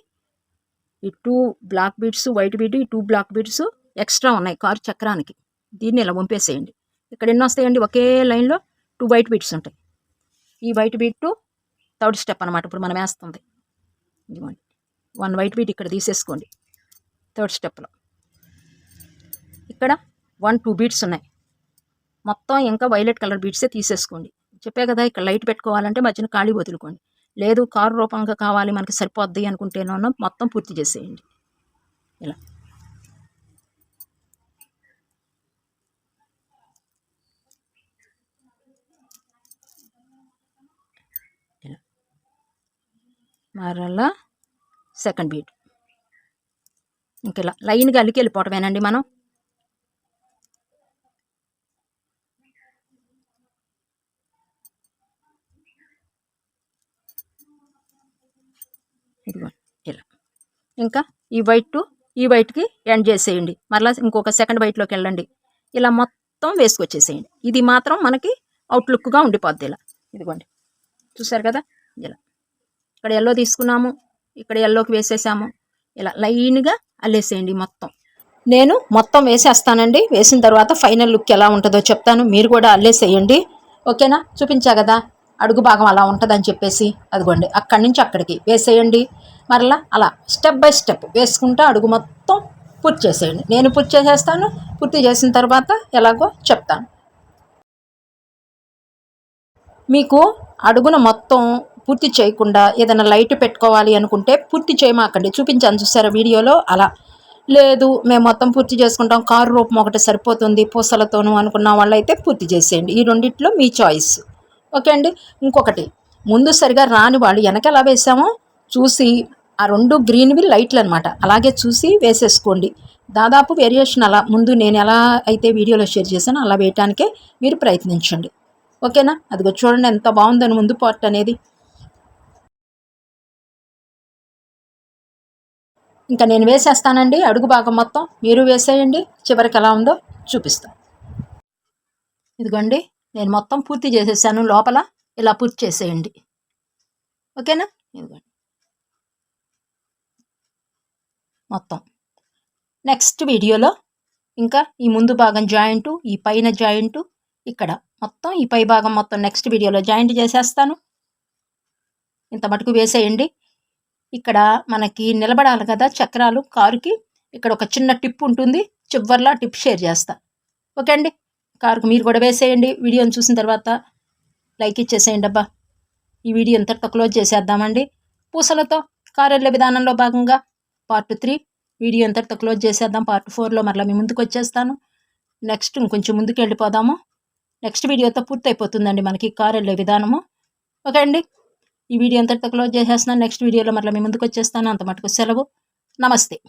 ఈ 2 బ్లాక్ బీడ్స్ వైట్ బీడ్, ఈ 2 బ్లాక్ బీడ్స్ ఎక్స్ట్రా ఉన్నాయి కారు చక్రానికి, దీన్ని ఇలా వంపేసేయండి. ఇక్కడ ఎన్ని వస్తాయండి, ఒకే లైన్లో 2 వైట్ బీడ్స్ ఉంటాయి. ఈ white bead to third step అనమాట ఇప్పుడు మనం వేస్తుంది. ఇదిగోండి 1 వైట్ బీడ్ ఇక్కడ తీసేసుకోండి థర్డ్ స్టెప్లో. ఇక్కడ 1 2 బీడ్స్ ఉన్నాయి మొత్తం, ఇంకా వైలెట్ కలర్ బీడ్సే తీసేసుకోండి. చెప్పే కదా ఇక్కడ లైట్ పెట్టుకోవాలంటే మధ్యన ఖాళీ వదులుకోండి, లేదు కారు రూపంగా కావాలి మనకి సరిపోద్ది అనుకుంటేనో మొత్తం పూర్తి చేసేయండి ఇలా. ఇలా మరలా సెకండ్ బీడ్ ఇంకెలా లైన్గా అల్లికి వెళ్ళిపోవటమేనండి మనం. ఇదిగో ఇలా ఇంకా ఈ వైట్ టు ఈ వైట్కి ఎండ్ చేసేయండి. మరలా ఇంకొక సెకండ్ వైట్లోకి వెళ్ళండి. ఇలా మొత్తం వేసుకొచ్చేసేయండి. ఇది మాత్రం మనకి అవుట్లుక్గా ఉండిపోద్ది. ఇలా ఇదిగోండి, చూసారు కదా, ఇలా ఇక్కడ ఎల్లో తీసుకున్నాము, ఇక్కడ ఎల్లోకి వేసేసాము. ఇలా లైన్గా అల్లేసేయండి మొత్తం. నేను మొత్తం వేసేస్తానండి. వేసిన తర్వాత ఫైనల్ లుక్ ఎలా ఉంటుందో చెప్తాను, మీరు కూడా అల్లేసేయండి. ఓకేనా? చూపించా కదా అడుగు భాగం అలా ఉంటుందని చెప్పేసి. అదిగోండి, అక్కడి నుంచి అక్కడికి వేసేయండి. మరలా అలా స్టెప్ బై స్టెప్ వేసుకుంటూ అడుగు మొత్తం పూర్తి చేసేయండి. నేను పూర్తి చేసేస్తాను. పూర్తి చేసిన తర్వాత ఎలాగో చెప్తాను. మీకు అడుగున మొత్తం పూర్తి చేయకుండా ఏదైనా లైట్ పెట్టుకోవాలి అనుకుంటే పూర్తి చేయమాకండి. చూపించాను చూసారా వీడియోలో, అలా లేదు మేము మొత్తం పూర్తి చేసుకుంటాం, కారు రూపం ఒకటి సరిపోతుంది పూసలతోనూ అనుకున్న వాళ్ళైతే పూర్తి చేసేయండి. ఈ రెండిట్లో మీ చాయిస్. ఓకే అండి. ఇంకొకటి, ముందు సరిగా రాని వాళ్ళు వెనక ఎలా వేసామో చూసి, ఆ రెండు గ్రీన్వి లైట్లు అనమాట, అలాగే చూసి వేసేసుకోండి. దాదాపు వేరియేషన్ అలా ముందు నేను ఎలా అయితే వీడియోలో షేర్ చేశానో అలా వేయటానికే మీరు ప్రయత్నించండి. ఓకేనా? అదిగో చూడండి ఎంత బాగుందని ముందు పార్ట్ అనేది. ఇంకా నేను వేసేస్తానండి అడుగు భాగం మొత్తం, మీరు వేసేయండి. చివరికి ఎలా ఉందో చూపిస్తాను. ఇదిగోండి, నేను మొత్తం పూర్తి చేసేసాను. లోపల ఇలా పూర్తి చేసేయండి. ఓకేనా? ఇదిగోండి మొత్తం. నెక్స్ట్ వీడియోలో ఇంకా ఈ ముందు భాగం జాయింటు, ఈ పైన జాయింటు, ఇక్కడ మొత్తం ఈ పై భాగం మొత్తం నెక్స్ట్ వీడియోలో జాయింట్ చేసేస్తాను. ఇంత మటుకు వేసేయండి. ఇక్కడ మనకి నిలబడాలి కదా చక్రాలు కారుకి, ఇక్కడ ఒక చిన్న టిప్ ఉంటుంది, చివర్లా టిప్ షేర్ చేస్తా. ఓకే అండి. కారుకు మీరు కూడా వేసేయండి. వీడియోని చూసిన తర్వాత లైక్ ఇచ్చేసేయండి అబ్బా. ఈ వీడియో ఇంతటితో క్లోజ్ చేసేద్దామండి. పూసలతో కారు వెళ్ళే విధానంలో భాగంగా పార్ట్ 3 వీడియో ఇంతటితో క్లోజ్ చేసేద్దాం. పార్ట్ 4లో మరలా మీ ముందుకు వచ్చేస్తాను. నెక్స్ట్ ఇంకొంచెం ముందుకు వెళ్ళిపోదాము. నెక్స్ట్ వీడియోతో పూర్తయిపోతుందండి మనకి కారు వెళ్ళే విధానము. ఓకే అండి. ఈ వీడియో అంతటితో క్లోజ్ చేసేస్తున్నాను. నెక్స్ట్ వీడియోలో మరలా మీ ముందుకు వచ్చేస్తాను. అంత మటుకు సెలవు. నమస్తే.